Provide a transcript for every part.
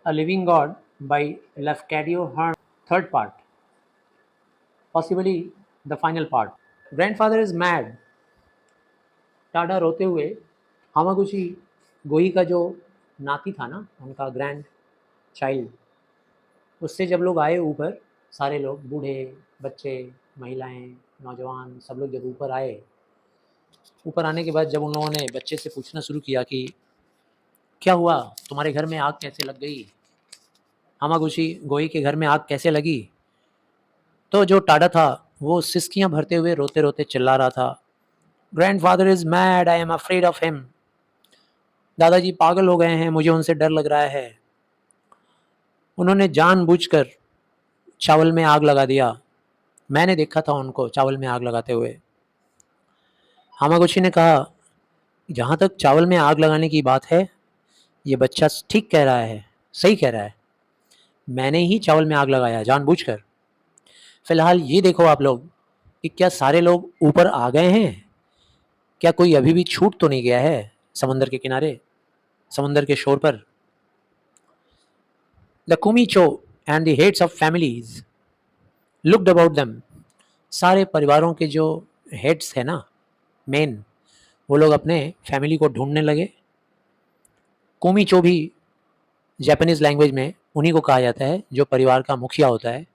A Living God by Lafcadio Hearn, third part, possibly the final part. Grandfather is mad. Tada रोते हुए हामागुची गोई का जो नाती था ना, उनका ग्रैंड चाइल्ड, उससे जब लोग आए ऊपर, सारे लोग बूढ़े, बच्चे, महिलाएं, नौजवान, सब लोग जब ऊपर आए, ऊपर आने के बाद जब उन लोगों ने बच्चे से पूछना शुरू किया कि क्या हुआ, तुम्हारे घर में आग कैसे लग गई, हामागुची गोई के घर में आग कैसे लगी, तो जो टाडा था वो सिसकियां भरते हुए रोते रोते चिल्ला रहा था, grandfather is mad, I am afraid of him. दादाजी पागल हो गए हैं, मुझे उनसे डर लग रहा है। उन्होंने जानबूझकर चावल में आग लगा दिया। मैंने देखा था उनको चावल में आग लगाते हुए। हामागुची ने कहा, जहाँ तक चावल में आग लगाने की बात है, ये बच्चा ठीक कह रहा है, सही कह रहा है। मैंने ही चावल में आग लगाया जानबूझकर। फिलहाल ये देखो आप लोग कि क्या सारे लोग ऊपर आ गए हैं, क्या कोई अभी भी छूट तो नहीं गया है समंदर के किनारे, समंदर के शोर पर। The kumicho and the heads of families looked about them. सारे परिवारों के जो हेड्स है ना, मेन, वो लोग अपने फैमिली को ढूंढने लगे। कुमीचो भी जापानीज़ लैंग्वेज में उन्हीं को कहा जाता है जो परिवार का मुखिया होता है।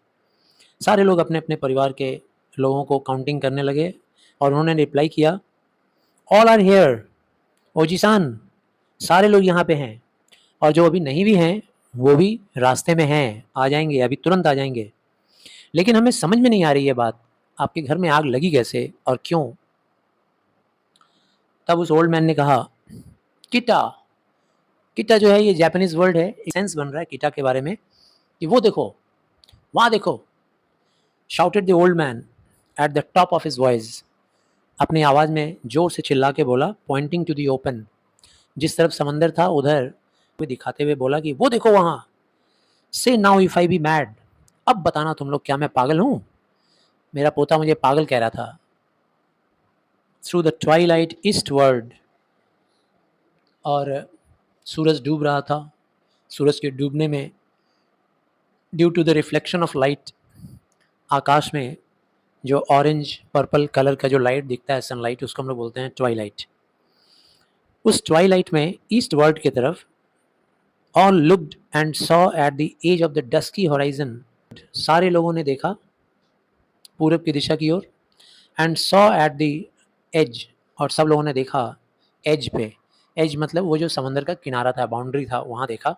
सारे लोग अपने अपने परिवार के लोगों को काउंटिंग करने लगे और उन्होंने रिप्लाई किया, ऑल आर हेयर, ओजीसान, सारे लोग यहाँ पे हैं, और जो अभी नहीं भी हैं वो भी रास्ते में हैं, आ जाएंगे, अभी तुरंत आ जाएंगे। लेकिन हमें समझ में नहीं आ रही है बात, आपके घर में आग लगी कैसे और क्यों। तब उस ओल्ड मैन ने कहा, किटा, किटा जो है ये जापानीज वर्ड है, सेंस बन रहा है किटा के बारे में कि वो देखो, वहाँ देखो। Shouted the old man at the top of his voice. अपनी आवाज़ में जोर से चिल्ला के बोला, पॉइंटिंग टू द ओपन, जिस तरफ समंदर था उधर दिखाते हुए बोला कि वो देखो वहाँ। से now if I B mad, अब बताना तुम लोग क्या मैं पागल हूँ। मेरा पोता मुझे पागल कह रहा था। थ्रू द ट्वाइलाइट ईस्टवर्ड, और सूरज डूब रहा था। सूरज के डूबने में due to the reflection of light, आकाश में जो ऑरेंज पर्पल कलर का जो लाइट दिखता है सनलाइट, उसको हम लोग बोलते हैं ट्वाइलाइट। उस ट्वाइलाइट में ईस्ट वर्ल्ड की तरफ all looked and saw at the edge of the dusky horizon. सारे लोगों ने देखा पूरब की दिशा की ओर, and saw at the edge, और सब लोगों ने देखा एज पे। एज मतलब वो जो समंदर का किनारा था, बाउंड्री था, वहाँ देखा।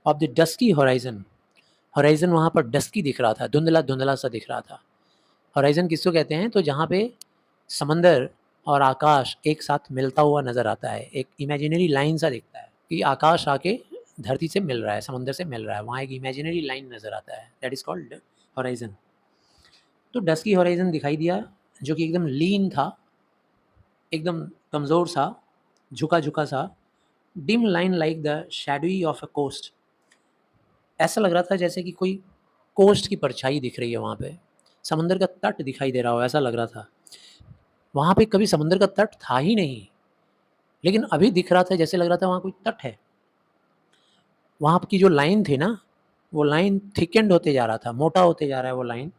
Of the dusky horizon, horizon वहाँ पर डस्की दिख रहा था, धुंधला धुंधला सा दिख रहा था। होराइजन किसको कहते हैं, तो जहाँ पे समंदर और आकाश एक साथ मिलता हुआ नज़र आता है, एक इमेजिनरी लाइन सा दिखता है कि आकाश आके धरती से मिल रहा है, समंदर से मिल रहा है, वहाँ एक इमेजिनरी लाइन नज़र आता है, दैट इज़ कॉल्ड होराइजन। तो डस्की होराइजन दिखाई दिया, जो कि एकदम लीन था, एकदम कमज़ोर सा, झुका झुका सा, dim line like the shadowy of a coast. ऐसा लग रहा था जैसे कि कोई कोस्ट की परछाई दिख रही है वहाँ पे, समंदर का तट दिखाई दे रहा हो, ऐसा लग रहा था। वहाँ पे कभी समंदर का तट था ही नहीं, लेकिन अभी दिख रहा था, जैसे लग रहा था वहाँ कोई तट है। वहाँ की जो लाइन थी ना, वो लाइन थिकेंड होते जा रहा था, मोटा होते जा रहा है वो लाइन,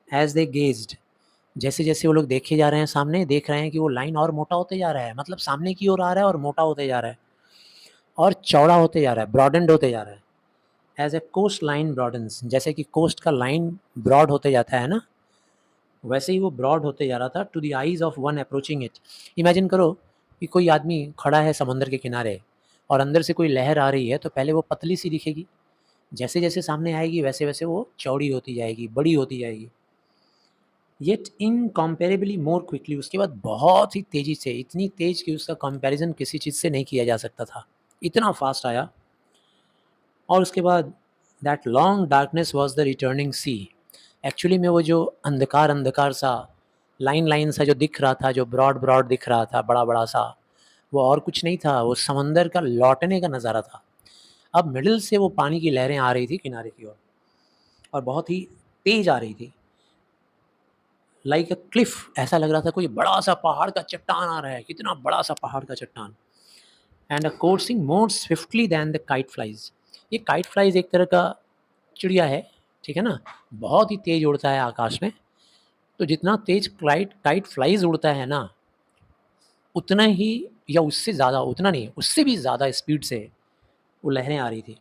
एज दे गेज्ड। जैसे जैसे वो लोग देखे जा रहे हैं, सामने देख रहे हैं कि वो लाइन और मोटा होते जा रहा है, मतलब सामने की ओर आ रहा है और मोटा होते जा रहा है और चौड़ा होते जा रहा है, ब्रॉडेंड होते जा रहा है। As a coast line broadens, जैसे कि कोस्ट का लाइन ब्रॉड होते जाता है ना, वैसे ही वो ब्रॉड होते जा रहा था to the eyes of one approaching it. Imagine करो कि कोई आदमी खड़ा है समंदर के किनारे और अंदर से कोई लहर आ रही है, तो पहले वो पतली सी दिखेगी, जैसे जैसे सामने आएगी वैसे वैसे वो चौड़ी होती जाएगी, बड़ी होती जाएगी। येट इनकम्पेरेबली मोर क्विकली, उसके बाद बहुत ही तेज़ी से, इतनी तेज़ कि उसका कंपैरिजन किसी चीज़ से नहीं किया जा सकता था, इतना फास्ट आया। और उसके बाद that long darkness was the returning sea. Actually में वो जो अंधकार अंधकार सा, लाइन लाइन सा जो दिख रहा था, जो ब्रॉड ब्रॉड दिख रहा था, बड़ा बड़ा सा, वो और कुछ नहीं था, वो समंदर का लौटने का नज़ारा था। अब मिडिल से वो पानी की लहरें आ रही थी किनारे की ओर, और बहुत ही तेज़ आ रही थी, लाइक अ क्लिफ। ऐसा लग रहा था कोई बड़ा सा पहाड़ का चट्टान आ रहा है, कितना बड़ा सा पहाड़ का चट्टान। And a coursing more swiftly than the kite flies, ये काइट फ्लाइज एक तरह का चिड़िया है, ठीक है ना, बहुत ही तेज़ उड़ता है आकाश में। तो जितना तेज़ काइट काइट फ्लाइज उड़ता है ना, उतना ही या उससे ज़्यादा, उतना नहीं, उससे भी ज़्यादा स्पीड से वो लहरें आ रही थी।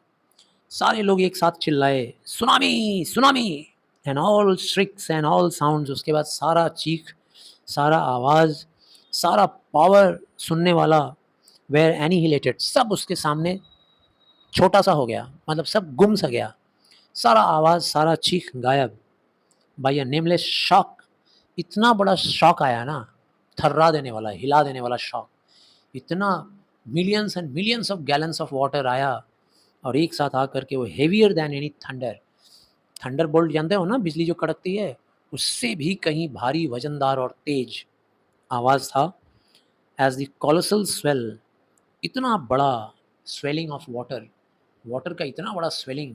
सारे लोग एक साथ चिल्लाए, tsunami tsunami, and all shrieks and all sounds. उसके बाद सारा चीख, सारा आवाज़, सारा पावर सुनने वाला वेयर एनिहिलेटेड, सब उसके सामने छोटा सा हो गया, मतलब सब गुम सा गया। सारा आवाज़, सारा चीख गायब। बाय अ नेमलेस शॉक, इतना बड़ा शॉक आया ना, थर्रा देने वाला, हिला देने वाला शॉक। इतना millions and millions of gallons of water आया और एक साथ आकर के वो heavier than any thunder, thunder bolt जानते हो ना, बिजली जो कड़कती है, उससे भी कहीं भारी, वजनदार और तेज आवाज़ था। एज द कोलोसल स्वेल, इतना बड़ा स्वेलिंग ऑफ वाटर, वाटर का इतना बड़ा स्वेलिंग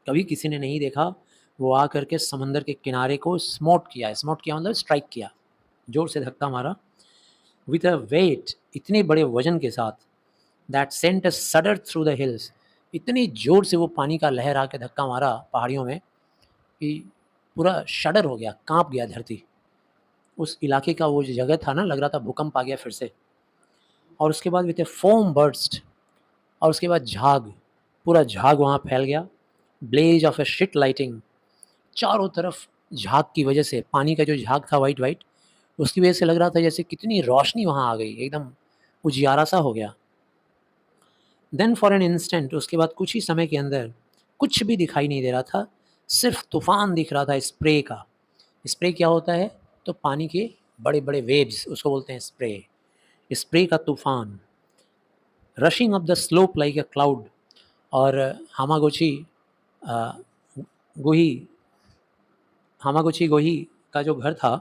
कभी किसी ने नहीं देखा। वो आ करके समंदर के किनारे को स्मोट किया, स्मोट किया मतलब स्ट्राइक किया, जोर से धक्का मारा। विथ अ वेट, इतने बड़े वजन के साथ, that sent a shudder through the hills, इतनी जोर से वो पानी का लहर आके धक्का मारा पहाड़ियों में कि पूरा शडर हो गया, कांप गया धरती। उस इलाके का वो जो जगह था ना, लग रहा था भूकंप आ गया फिर से। और उसके बाद विथ ए फोम बर्स्ट, और उसके बाद झाग, पूरा झाग वहाँ फैल गया। Blaze of a sheet lightning, चारों तरफ झाग की वजह से, पानी का जो झाग था वाइट वाइट, उसकी वजह से लग रहा था जैसे कितनी रोशनी वहाँ आ गई, एकदम उजियारा सा हो गया। देन फॉर एन इंस्टेंट, उसके बाद कुछ ही समय के अंदर कुछ भी दिखाई नहीं दे रहा था, सिर्फ तूफान दिख रहा था स्प्रे का। स्प्रे क्या होता है? तो पानी के बड़े बड़े वेव्स, उसको बोलते हैं स्प्रे। स्प्रे का तूफान, rushing up the slope like a cloud. और हामागुची गोही, हामागुची गोही का जो घर था,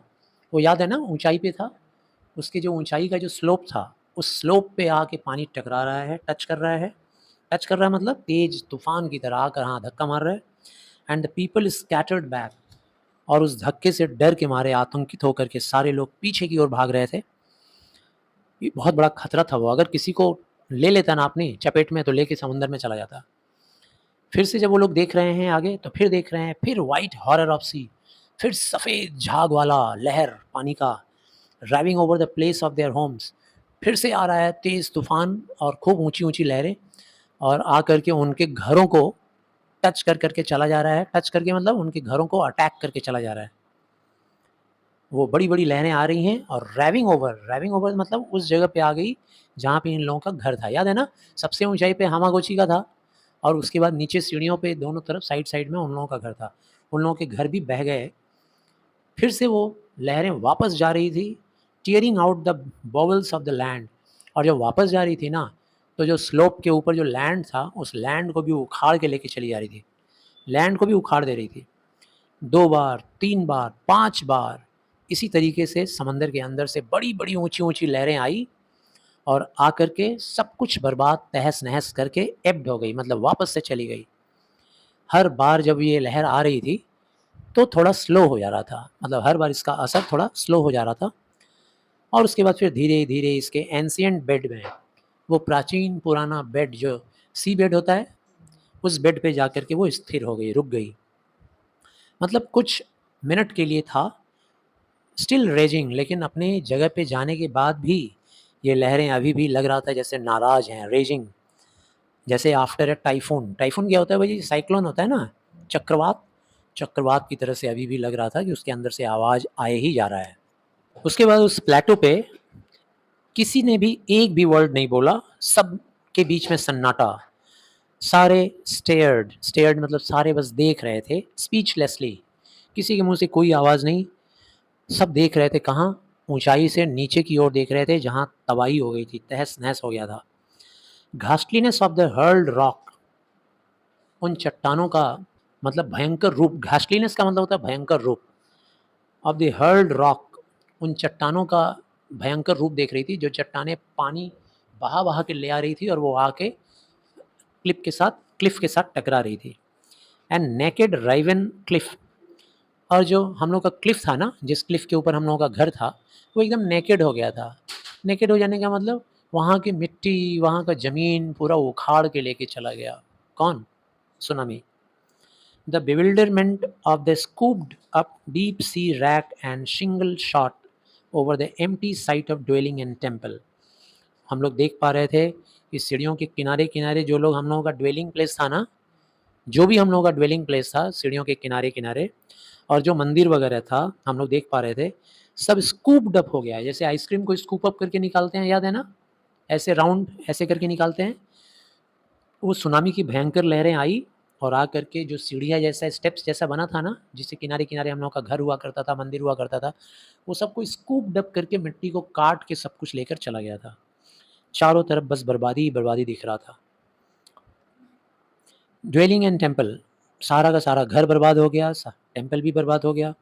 वो याद है ना, ऊंचाई पे था। उसके जो ऊंचाई का जो स्लोप था, उस स्लोप पे आके पानी टकरा रहा है, टच कर रहा है। टच कर रहा है मतलब तेज तूफान की तरह आकर हाँ धक्का मार रहा है। And the people scattered back, और उस धक्के से डर के मारे, आतंकित होकर के सारे लोग पीछे की ओर भाग रहे थे। ये बहुत बड़ा खतरा था वो, अगर किसी को ले लेता ना अपनी चपेट में तो लेके समुंदर में चला जाता। फिर से जब वो लोग देख रहे हैं आगे, तो फिर देख रहे हैं, फिर वाइट हॉरर ऑफ सी, फिर सफ़ेद झाग वाला लहर पानी का, driving over the place of their homes. फिर से आ रहा है तेज़ तूफान और खूब ऊंची ऊंची लहरें, और आ करके उनके घरों को टच कर करके चला जा रहा है। टच करके मतलब उनके घरों को अटैक करके चला जा रहा है। वो बड़ी बड़ी लहरें आ रही हैं और रैविंग ओवर मतलब उस जगह पे आ गई जहाँ पे इन लोगों का घर था। याद है ना, सबसे ऊंचाई पे हामागोची का था, और उसके बाद नीचे सीढ़ियों पे दोनों तरफ साइड साइड में उन लोगों का घर था। उन लोगों के घर भी बह गए। फिर से वो लहरें वापस जा रही थी, tearing out the bowels of the land. और जब वापस जा रही थी ना, तो जो स्लोप के ऊपर जो लैंड था, उस लैंड को भी उखाड़ के लेके चली जा रही थी, लैंड को भी उखाड़ दे रही थी। 2 बार, 3 बार, 5 बार इसी तरीके से समंदर के अंदर से बड़ी बड़ी ऊंची ऊंची लहरें आई और आकर के सब कुछ बर्बाद तहस नहस करके एब्ड हो गई, मतलब वापस से चली गई। हर बार जब ये लहर आ रही थी तो थोड़ा स्लो हो जा रहा था, मतलब हर बार इसका असर थोड़ा स्लो हो जा रहा था। और उसके बाद फिर धीरे धीरे इसके एंशिएंट बेड में, वो प्राचीन पुराना बेड जो सी बेड होता है, उस बेड पे जाकर के वो स्थिर हो गई, रुक गई। मतलब कुछ मिनट के लिए था, स्टिल रेजिंग, लेकिन अपने जगह पे जाने के बाद भी ये लहरें अभी भी लग रहा था जैसे नाराज़ हैं, रेजिंग। जैसे आफ्टर ए टाइफून, टाइफून क्या होता है भाई? साइक्लोन होता है ना, चक्रवात। चक्रवात की तरह से अभी भी लग रहा था कि उसके अंदर से आवाज़ आए ही जा रहा है। उसके बाद उस प्लेटो पे किसी ने भी एक भी वर्ड नहीं बोला, सब के बीच में सन्नाटा। सारे स्टेयर्ड, स्टेयर्ड मतलब सारे बस देख रहे थे, स्पीचलेसली, किसी के मुंह से कोई आवाज़ नहीं। सब देख रहे थे कहाँ? ऊंचाई से नीचे की ओर देख रहे थे, जहाँ तबाही हो गई थी, तहस नहस हो गया था। घास्टलीनेस ऑफ द हर्ल्ड रॉक, उन चट्टानों का मतलब भयंकर रूप। घास्टलीनेस का मतलब होता है भयंकर रूप। ऑफ द हर्ल्ड रॉक, उन चट्टानों का भयंकर रूप देख रही थी, जो चट्टानें पानी बहा बहा के ले आ रही थी और वो आके क्लिफ के साथ टकरा रही थी। एंड नेकेड राइवन क्लिफ, और जो हम लोग का क्लिफ था ना, जिस क्लिफ के ऊपर हम लोगों का घर था, वो एकदम नेकेड हो गया था। नेकेड हो जाने का मतलब वहाँ की मिट्टी, वहाँ का ज़मीन पूरा उखाड़ के लेके चला गया। कौन? tsunami. The bewilderment of the scooped up deep sea rack and shingle shot over the empty site of dwelling and temple. हम लोग देख पा रहे थे कि सीढ़ियों के किनारे किनारे जो लोग हम लोगों का ड्वेलिंग प्लेस था ना, जो भी हम लोगों का ड्वेलिंग प्लेस था सीढ़ियों के किनारे किनारे, और जो मंदिर वगैरह था हम लोग देख पा रहे थे, सब स्कूप्ड अप हो गया है। जैसे आइसक्रीम को स्कूप अप करके निकालते हैं, याद है ना, ऐसे राउंड ऐसे करके निकालते हैं। वो सुनामी की भयंकर लहरें आई और आ करके जो सीढ़ियाँ जैसा स्टेप्स जैसा बना था ना, जिससे किनारे किनारे हम लोग का घर हुआ करता था, मंदिर हुआ करता था, वो सबको स्कूप्ड अप करके मिट्टी को काट के सब कुछ लेकर चला गया था। चारों तरफ बस बर्बादी ही बर्बादी दिख रहा था। ड्वेलिंग एंड टेम्पल, सारा का सारा घर बर्बाद हो गया, टेम्पल भी बर्बाद हो गया।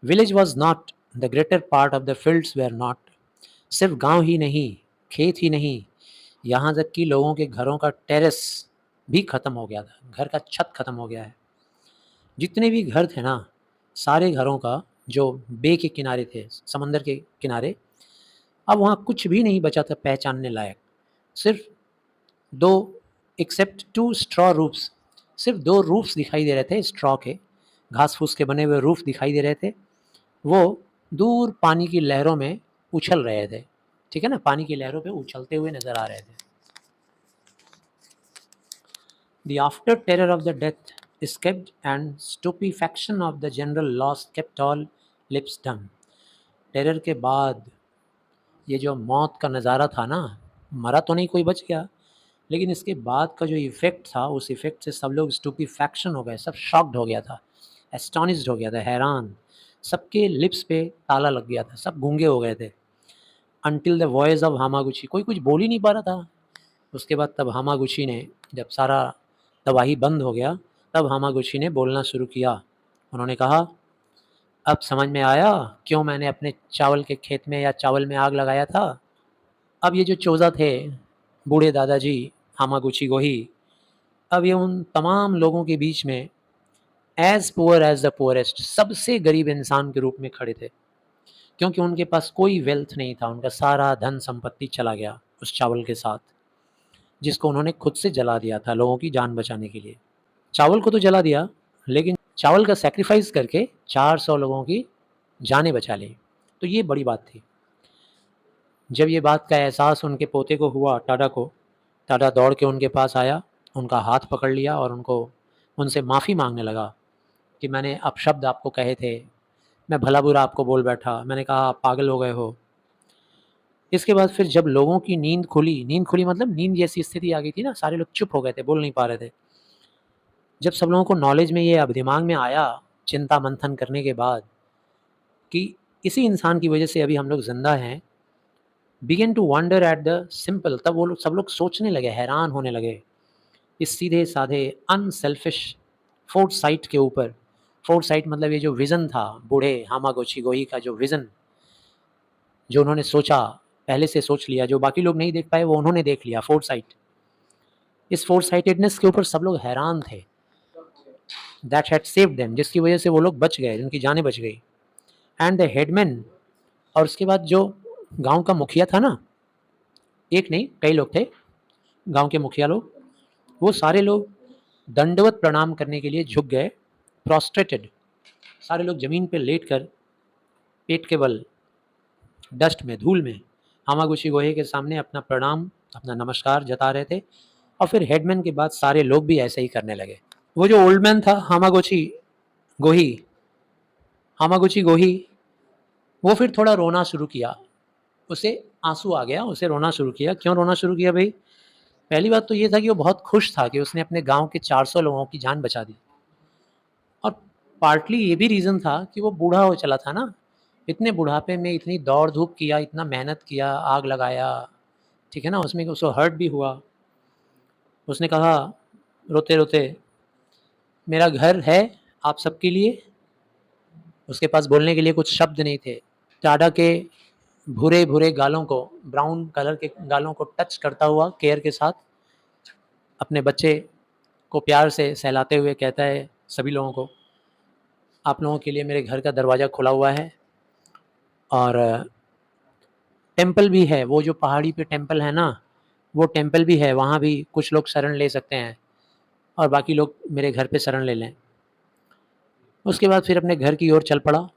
Village was not, the greater part of the fields were not, सिर्फ गांव ही नहीं, खेत ही नहीं, यहाँ तक कि लोगों के घरों का टेरेस भी ख़त्म हो गया था, घर का छत ख़त्म हो गया है। जितने भी घर थे ना, सारे घरों का, जो बे के किनारे थे, समंदर के किनारे, अब वहाँ कुछ भी नहीं बचा था पहचानने लायक। सिर्फ दो, एक्सेप्ट 2 स्ट्रॉ रूफ्स, सिर्फ 2 रूफ्स दिखाई दे रहे थे, स्ट्रॉ के, घास फूस के बने हुए रूफ दिखाई दे रहे थे। वो दूर पानी की लहरों में उछल रहे थे, ठीक है ना, पानी की लहरों पे उछलते हुए नज़र आ रहे थे। The after terror of the death escaped and stupefaction of the general loss kept all lips dumb. Terror के बाद ये जो मौत का नज़ारा था ना, मरा तो नहीं कोई, बच गया, लेकिन इसके बाद का जो इफ़ेक्ट था, उस इफ़ेक्ट से सब लोग स्टूपीफैक्शन हो गए, सब शॉक्ड हो गया था, एस्टोनिश्ड हो गया था, हैरान, सबके लिप्स पे ताला लग गया था, सब गूंगे हो गए थे। अनटिल द वॉइस ऑफ हामागुची, कोई कुछ बोल ही नहीं पा रहा था। उसके बाद तब हामागुची ने, जब सारा तबाही बंद हो गया, तब हामागुची ने बोलना शुरू किया। उन्होंने कहा, अब समझ में आया क्यों मैंने अपने चावल के खेत में या चावल में आग लगाया था। अब ये जो चोज़ा थे, बूढ़े दादाजी हामागुची गोही, अब ये उन तमाम लोगों के बीच में as poor as the poorest, सबसे गरीब इंसान के रूप में खड़े थे, क्योंकि उनके पास कोई वेल्थ नहीं था, उनका सारा धन संपत्ति चला गया उस चावल के साथ, जिसको उन्होंने खुद से जला दिया था लोगों की जान बचाने के लिए। चावल को तो जला दिया, लेकिन चावल का सैक्रिफाइस करके 400 लोगों की जानें बचा ली। तो ये बड़ी बात थी। जब ये बात का एहसास उनके पोते को हुआ, टाडा को, टाडा दौड़ के उनके पास आया, उनका हाथ पकड़ लिया और उनसे माफ़ी मांगने लगा कि मैंने अपशब्द आपको कहे थे, मैं भला बुरा आपको बोल बैठा, मैंने कहा आप पागल हो गए हो। इसके बाद फिर जब लोगों की नींद खुली मतलब नींद जैसी स्थिति आ गई थी ना, सारे लोग चुप हो गए थे, बोल नहीं पा रहे थे। जब सब लोगों को नॉलेज में ये अब दिमाग में आया, चिंता मंथन करने के बाद, कि इसी इंसान की वजह से अभी हम लोग ज़िंदा हैं, begin to wonder at the simple, तब वो लोग, सब लोग सोचने लगे, हैरान होने लगे इस सीधे साधे अनसेल्फिश फोर्टसाइट के ऊपर। फोर्टसाइट मतलब ये जो विज़न था बूढ़े हामागुची गोही का, जो विज़न, जो उन्होंने सोचा, पहले से सोच लिया, जो बाकी लोग नहीं देख पाए वो उन्होंने देख लिया, फोर्टसाइट। इस फोर्टसाइटेडनेस के ऊपर सब लोग हैरान थे। दैट हैड सेव्ड देम, जिसकी वजह से वो लोग बच गए, उनकी जानें बच गई। एंड द हेडमैन, और उसके बाद जो गांव का मुखिया था ना, एक नहीं कई लोग थे गांव के मुखिया लोग, वो सारे लोग दंडवत प्रणाम करने के लिए झुक गए, प्रोस्ट्रेटेड, सारे लोग ज़मीन पे लेटकर पेट के बल डस्ट में, धूल में, हामागुची गोहे के सामने अपना प्रणाम, अपना नमस्कार जता रहे थे। और फिर हेडमैन के बाद सारे लोग भी ऐसे ही करने लगे। वो जो ओल्ड मैन था गोही हामागुची गोही, वो फिर थोड़ा रोना शुरू किया, उसे आंसू आ गया, उसे रोना शुरू किया। क्यों रोना शुरू किया भाई? पहली बात तो ये था कि वो बहुत खुश था कि उसने अपने गांव के 400 लोगों की जान बचा दी, और पार्टली ये भी रीज़न था कि वो बूढ़ा हो चला था ना, इतने बुढ़ापे में इतनी दौड़ धूप किया, इतना मेहनत किया, आग लगाया, ठीक है ना, उसमें उसको हर्ट भी हुआ। उसने कहा रोते रोते, मेरा घर है आप सबके लिए। उसके पास बोलने के लिए कुछ शब्द नहीं थे। टाडा के भूरे भूरे गालों को, ब्राउन कलर के गालों को टच करता हुआ केयर के साथ अपने बच्चे को प्यार से सहलाते हुए कहता है सभी लोगों को, आप लोगों के लिए मेरे घर का दरवाज़ा खुला हुआ है, और टेंपल भी है, वो जो पहाड़ी पे टेंपल है ना, वो टेंपल भी है, वहाँ भी कुछ लोग शरण ले सकते हैं। और बाकी लोग मेरे घर पे शरण ले लें। उसके बाद फिर अपने घर की ओर चल पड़ा।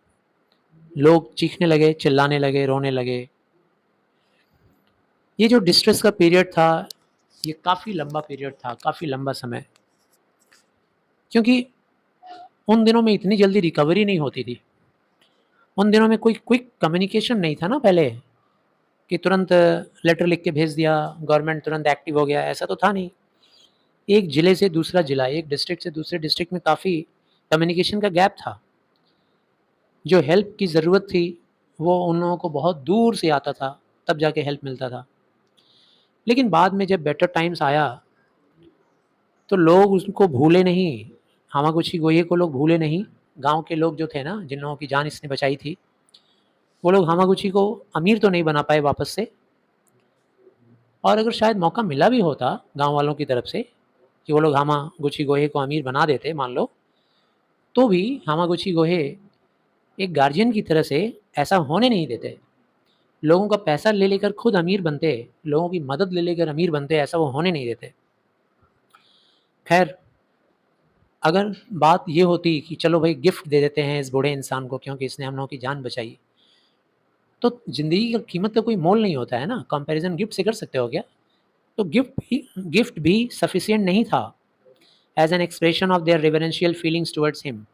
लोग चीखने लगे, चिल्लाने लगे, रोने लगे। ये जो डिस्ट्रेस का पीरियड था, ये काफ़ी लंबा पीरियड था, काफ़ी लंबा समय, क्योंकि उन दिनों में इतनी जल्दी रिकवरी नहीं होती थी। उन दिनों में कोई क्विक कम्युनिकेशन नहीं था ना पहले, कि तुरंत लेटर लिख के भेज दिया, गवर्नमेंट तुरंत एक्टिव हो गया, ऐसा तो था नहीं। एक ज़िले से दूसरा ज़िला, एक डिस्ट्रिक्ट से दूसरे डिस्ट्रिक्ट में काफ़ी कम्युनिकेशन का गैप था। जो हेल्प की ज़रूरत थी, वो उन लोगों को बहुत दूर से आता था, तब जाके हेल्प मिलता था। लेकिन बाद में जब बेटर टाइम्स आया, तो लोग उसको भूले नहीं, हामागुची गोये को लोग भूले नहीं। गाँव के लोग जो थे ना, जिन लोगों की जान इसने बचाई थी, वो लोग हामागुची को अमीर तो नहीं बना पाए वापस से। और अगर शायद मौका मिला भी होता गाँव वालों की तरफ से कि वो लोग हामागुची गोहे को अमीर बना देते मान लो, तो भी हामागुची गोहे एक गार्जियन की तरह से ऐसा होने नहीं देते। लोगों का पैसा ले लेकर खुद अमीर बनते, लोगों की मदद ले लेकर अमीर बनते, ऐसा वो होने नहीं देते। खैर, अगर बात ये होती कि चलो भाई गिफ्ट दे देते हैं इस बूढ़े इंसान को क्योंकि इसने हम लोगों की जान बचाई, तो ज़िंदगी की कीमत का कोई मोल नहीं होता है ना, कंपैरिज़न गिफ्ट से कर सकते हो क्या? तो गिफ्ट भी सफिशिएंट नहीं था as an expression of their reverential feelings towards him.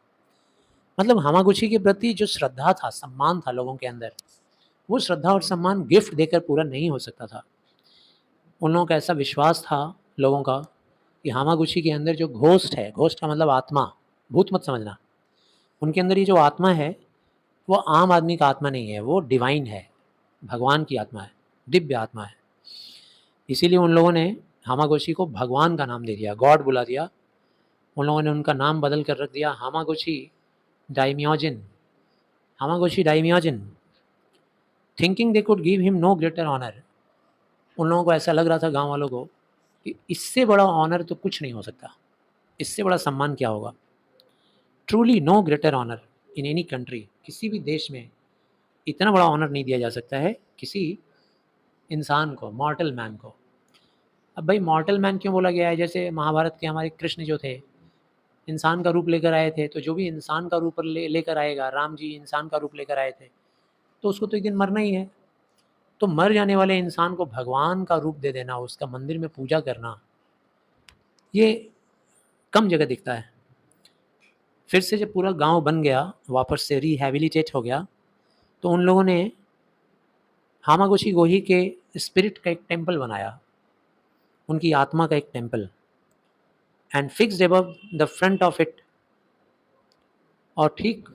मतलब हामागुची के प्रति जो श्रद्धा था, सम्मान था लोगों के अंदर, वो श्रद्धा और सम्मान गिफ्ट देकर पूरा नहीं हो सकता था। उन लोगों का ऐसा विश्वास था लोगों का कि हामागुची के अंदर जो घोस्ट है, घोस्ट का मतलब आत्मा, भूत मत समझना। उनके अंदर ये जो आत्मा है, वो आम आदमी का आत्मा नहीं है, वो डिवाइन है, भगवान की आत्मा है, दिव्य आत्मा है। इसीलिए उन लोगों ने हामागुची को भगवान का नाम दे दिया, गॉड बुला दिया। उन लोगों ने उनका नाम बदल कर रख दिया Hamaguchi daimyojin, Hamaguchi daimyojin, thinking they could give him no greater honour. उन लोगों को ऐसा लग रहा था गाँव वालों को कि इससे बड़ा ऑनर तो कुछ नहीं हो सकता, इससे बड़ा सम्मान क्या होगा। Truly no greater honour in any country, किसी भी देश में इतना बड़ा ऑनर नहीं दिया जा सकता है किसी इंसान को, मॉर्टल मैन को। अब भाई मॉर्टल मैन क्यों बोला गया है? जैसे महाभारत के हमारे कृष्ण जो थे, इंसान का रूप लेकर आए थे, तो जो भी इंसान का रूप लेकर आएगा, राम जी इंसान का रूप लेकर आए थे, तो उसको तो एक दिन मरना ही है। तो मर जाने वाले इंसान को भगवान का रूप दे देना, उसका मंदिर में पूजा करना, ये कम जगह दिखता है। फिर से जब पूरा गांव बन गया, वापस से रिहैबिलिटेट हो गया, तो उन लोगों ने हामागुची गोही के स्पिरिट का एक टेम्पल बनाया, उनकी आत्मा का एक temple, and fixed above the front of it. और ठीक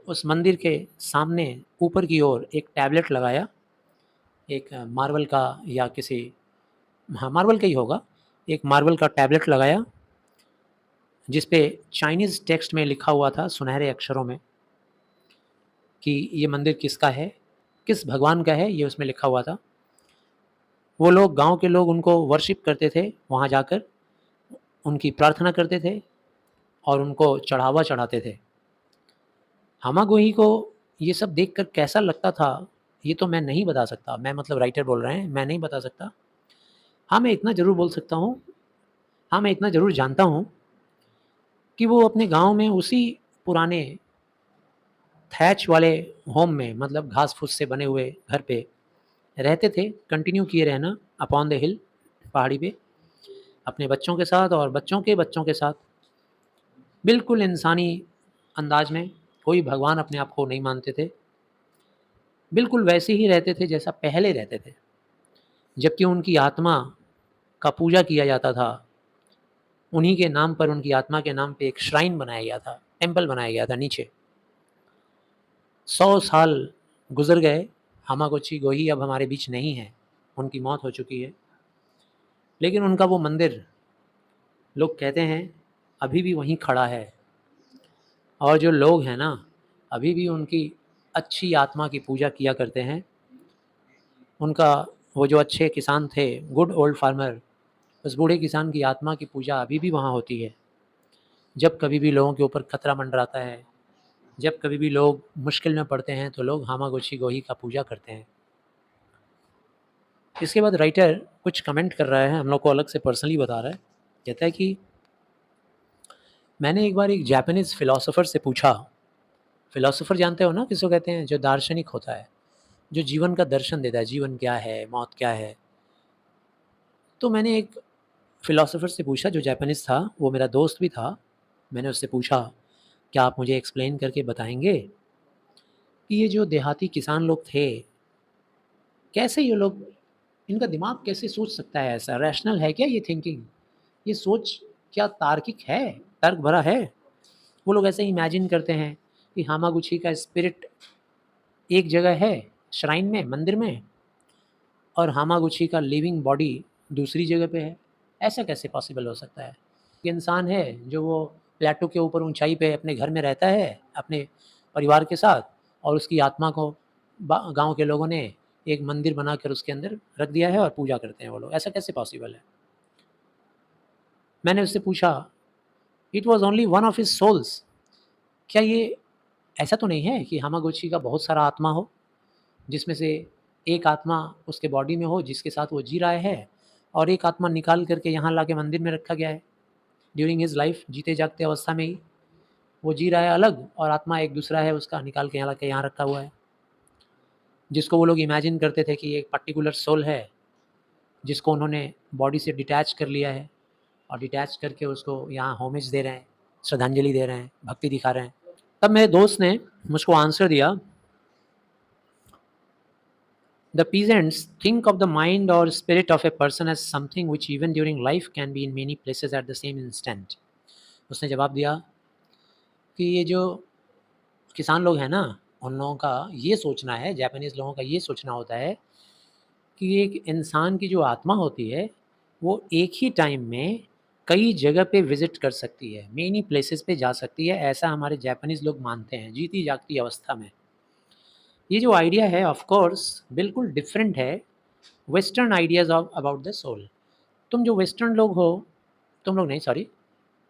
उस मंदिर के सामने ऊपर की ओर एक टैबलेट लगाया, एक मार्बल का या किसी, हाँ मार्बल का ही होगा, एक मार्बल का टैबलेट लगाया जिस पे चाइनीज़ टेक्स्ट में लिखा हुआ था सुनहरे अक्षरों में कि ये मंदिर किसका है, किस भगवान का है, ये उसमें लिखा हुआ था। वो लोग, गांव के लोग उनको वर्शिप करते थे, वहाँ जाकर उनकी प्रार्थना करते थे और उनको चढ़ावा चढ़ाते थे। हामागुही को ये सब देखकर कैसा लगता था, ये तो मैं नहीं बता सकता। मैं मतलब राइटर बोल रहे हैं, मैं नहीं बता सकता। हाँ, मैं इतना ज़रूर बोल सकता हूँ, हाँ, मैं इतना ज़रूर जानता हूँ कि वो अपने गाँव में उसी पुराने थैच वाले होम में, मतलब घास-फूस से बने हुए घर पे रहते थे, कंटिन्यू किए रहना अपॉन द हिल, पहाड़ी पे, अपने बच्चों के साथ और बच्चों के बच्चों के साथ। बिल्कुल इंसानी अंदाज में, कोई भगवान अपने आप को नहीं मानते थे। बिल्कुल वैसे ही रहते थे जैसा पहले रहते थे। जबकि उनकी आत्मा का पूजा किया जाता था। उन्हीं के नाम पर, उनकी आत्मा के नाम पे एक श्राइन बनाया गया था, टेम्पल बनाया गया था नीचे। 100 साल गुज़र गए, हामागुची गोही अब हमारे बीच नहीं है, उनकी मौत हो चुकी है। लेकिन उनका वो मंदिर, लोग कहते हैं, अभी भी वहीं खड़ा है। और जो लोग हैं ना, अभी भी उनकी अच्छी आत्मा की पूजा किया करते हैं। उनका, वो जो अच्छे किसान थे, गुड ओल्ड फार्मर, उस बूढ़े किसान की आत्मा की पूजा अभी भी वहाँ होती है। जब कभी भी लोगों के ऊपर खतरा मंडराता है, जब कभी भी लोग मुश्किल में पड़ते हैं, तो लोग हामागुची गोही का पूजा करते हैं। इसके बाद राइटर कुछ कमेंट कर रहा है, हम लोग को अलग से पर्सनली बता रहा है। कहता है कि मैंने एक बार एक जापानीज़ फ़िलॉसफ़र से पूछा, फ़िलॉसफ़र जानते हो ना किसको कहते हैं? जो दार्शनिक होता है, जो जीवन का दर्शन देता है, जीवन क्या है, मौत क्या है। तो मैंने एक फ़िलॉसफ़र से पूछा जो जापानीज़ था, वो मेरा दोस्त भी था। मैंने उससे पूछा, क्या आप मुझे एक्सप्लेन करके बताएँगे कि ये जो देहाती किसान लोग थे, कैसे ये लोग, इनका दिमाग कैसे सोच सकता है ऐसा? रैशनल है क्या ये थिंकिंग? ये सोच क्या तार्किक है? तर्क भरा है? वो लोग ऐसे इमेजिन करते हैं कि हामागुची का स्पिरिट एक जगह है, श्राइन में, मंदिर में, और हामागुची का लिविंग बॉडी दूसरी जगह पे है। ऐसा कैसे पॉसिबल हो सकता है? एक इंसान है जो वो प्लेटो के ऊपर ऊँचाई पे अपने घर में रहता है, अपने परिवार के साथ, और उसकी आत्मा को गाँव के लोगों ने एक मंदिर बनाकर उसके अंदर रख दिया है और पूजा करते हैं वो लोग। ऐसा कैसे पॉसिबल है? मैंने उससे पूछा, it was only one of his souls. क्या ये ऐसा तो नहीं है कि हामागुची का बहुत सारा आत्मा हो, जिसमें से एक आत्मा उसके बॉडी में हो जिसके साथ वो जी रहा है, और एक आत्मा निकाल करके यहाँ लाके मंदिर में रखा गया है ड्यूरिंग हिज़ लाइफ, जीते जागते अवस्था में ही वो जी रहा है अलग, और आत्मा एक दूसरा है उसका, निकाल के यहाँ लाके यहाँ रखा हुआ है, जिसको वो लोग इमेजिन करते थे कि एक पर्टिकुलर सोल है जिसको उन्होंने बॉडी से डिटैच कर लिया है, और डिटैच करके उसको यहाँ होमेज दे रहे हैं, श्रद्धांजलि दे रहे हैं, भक्ति दिखा रहे हैं। तब मेरे दोस्त ने मुझको आंसर दिया, the peasants think of the mind or spirit of a person as something which even during life can be in many places at the same instant. उसने जवाब दिया कि ये जो किसान लोग हैं ना, उन लोगों का ये सोचना है, जापानीज़ लोगों का ये सोचना होता है कि एक इंसान की जो आत्मा होती है, वो एक ही टाइम में कई जगह पे विज़िट कर सकती है, मेनी प्लेसेस पे जा सकती है, ऐसा हमारे जापानीज़ लोग मानते हैं, जीती जागती अवस्था में। ये जो आइडिया है ऑफ कोर्स बिल्कुल डिफरेंट है western ideas of about the soul. तुम जो वेस्टर्न लोग हो, तुम लोग नहीं सॉरी,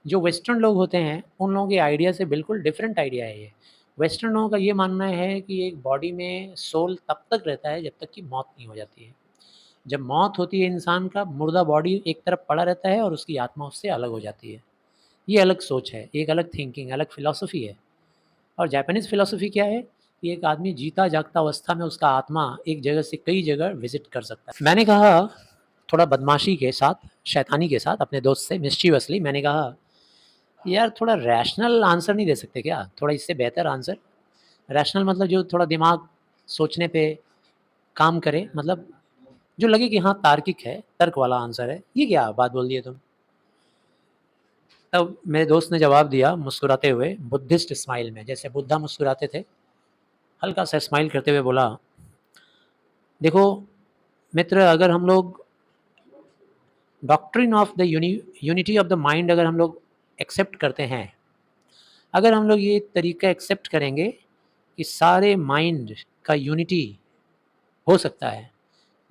जो वेस्टर्न लोग होते हैं, उन लोगों के आइडिया से बिल्कुल डिफरेंट आइडिया है ये। वेस्टर्न लोगों का ये मानना है कि एक बॉडी में सोल तब तक रहता है जब तक कि मौत नहीं हो जाती है। जब मौत होती है इंसान का, मुर्दा बॉडी एक तरफ पड़ा रहता है और उसकी आत्मा उससे अलग हो जाती है। ये अलग सोच है, एक अलग थिंकिंग, अलग फ़िलॉसफ़ी है। और जापानीज़ फ़िलॉसफ़ी क्या है कि एक आदमी जीता जागता अवस्था में उसका आत्मा एक जगह से कई जगह विज़िट कर सकता है। मैंने कहा थोड़ा बदमाशी के साथ, शैतानी के साथ अपने दोस्त से मिस्चीवसली मैंने कहा, यार थोड़ा रैशनल आंसर नहीं दे सकते क्या? थोड़ा इससे बेहतर आंसर। रैशनल मतलब जो थोड़ा दिमाग सोचने पे काम करे, मतलब जो लगे कि हाँ तार्किक है, तर्क वाला आंसर है। ये क्या बात बोल दिए तुम? तब मेरे दोस्त ने जवाब दिया मुस्कुराते हुए, बुद्धिस्ट स्माइल में, जैसे बुद्धा मुस्कुराते थे, हल्का सा स्माइल करते हुए बोला, देखो मित्र, अगर हम लोग doctrine of the unity of the mind अगर हम लोग एक्सेप्ट करते हैं, अगर हम लोग ये तरीका एक्सेप्ट करेंगे कि सारे माइंड का यूनिटी हो सकता है,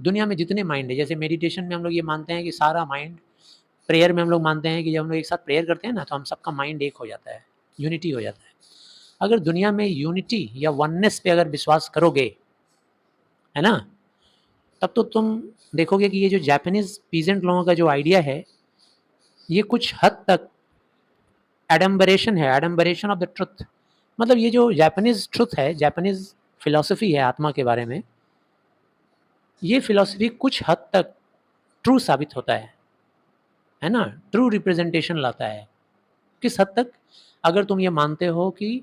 दुनिया में जितने माइंड है, जैसे मेडिटेशन में हम लोग ये मानते हैं कि सारा माइंड, प्रेयर में हम लोग मानते हैं कि जब हम लोग एक साथ प्रेयर करते हैं ना, तो हम सबका माइंड एक हो जाता है, यूनिटी हो जाता है। अगर दुनिया में यूनिटी या वननेस पे अगर विश्वास करोगे, है ना, तब तो तुम देखोगे कि ये जो जापानीज़ पीजेंट लोगों का जो आइडिया है, ये कुछ हद तक एडम्बरेशन है, एडम्बरेशन ऑफ द ट्रुथ। मतलब ये जो जापानीज़ ट्रुथ है, जापानीज़ फ़िलॉसफ़ी है आत्मा के बारे में, ये फ़िलॉसफ़ी कुछ हद तक ट्रू साबित होता है ना? ट्रू रिप्रेजेंटेशन लाता है। किस हद तक? अगर तुम ये मानते हो कि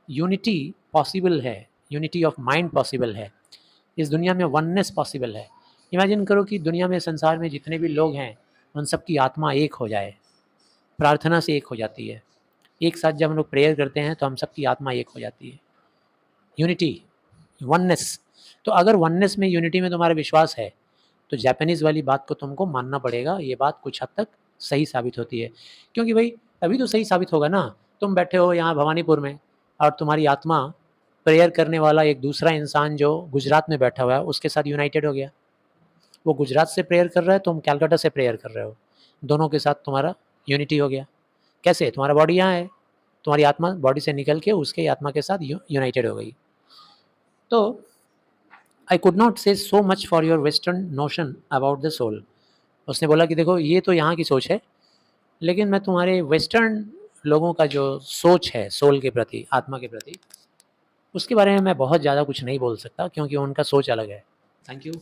यूनिटी पॉसिबल है, यूनिटी ऑफ माइंड पॉसिबल है, इस दुनिया में वननेस पॉसिबल है। इमेजिन करो कि दुनिया में, संसार में जितने भी लोग हैं, उन सब की आत्मा एक हो जाए, प्रार्थना से एक हो जाती है। एक साथ जब हम लोग प्रेयर करते हैं तो हम सबकी आत्मा एक हो जाती है। Unity, oneness. तो अगर वननेस में, यूनिटी में तुम्हारा विश्वास है, तो जापानीज़ वाली बात को तुमको मानना पड़ेगा। ये बात कुछ हद तक सही साबित होती है, क्योंकि भाई तभी तो सही साबित होगा ना। तुम बैठे हो यहाँ भवानीपुर में, और तुम्हारी आत्मा प्रेयर करने वाला एक दूसरा इंसान जो गुजरात में बैठा हुआ है, उसके साथ यूनाइटेड हो गया। वो गुजरात से प्रेयर कर रहा है, तुम कैलकाटा से प्रेयर कर रहे हो, दोनों के साथ तुम्हारा यूनिटी हो गया। कैसे? तुम्हारा बॉडी यहाँ है, तुम्हारी आत्मा बॉडी से निकल के उसके आत्मा के साथ यूनाइटेड हो गई। तो आई could not say so much for your western notion about the soul. उसने बोला कि देखो ये तो यहाँ की सोच है, लेकिन मैं तुम्हारे वेस्टर्न लोगों का जो सोच है सोल के प्रति, आत्मा के प्रति, उसके बारे में मैं बहुत ज़्यादा कुछ नहीं बोल सकता क्योंकि उनका सोच अलग है। Thank you.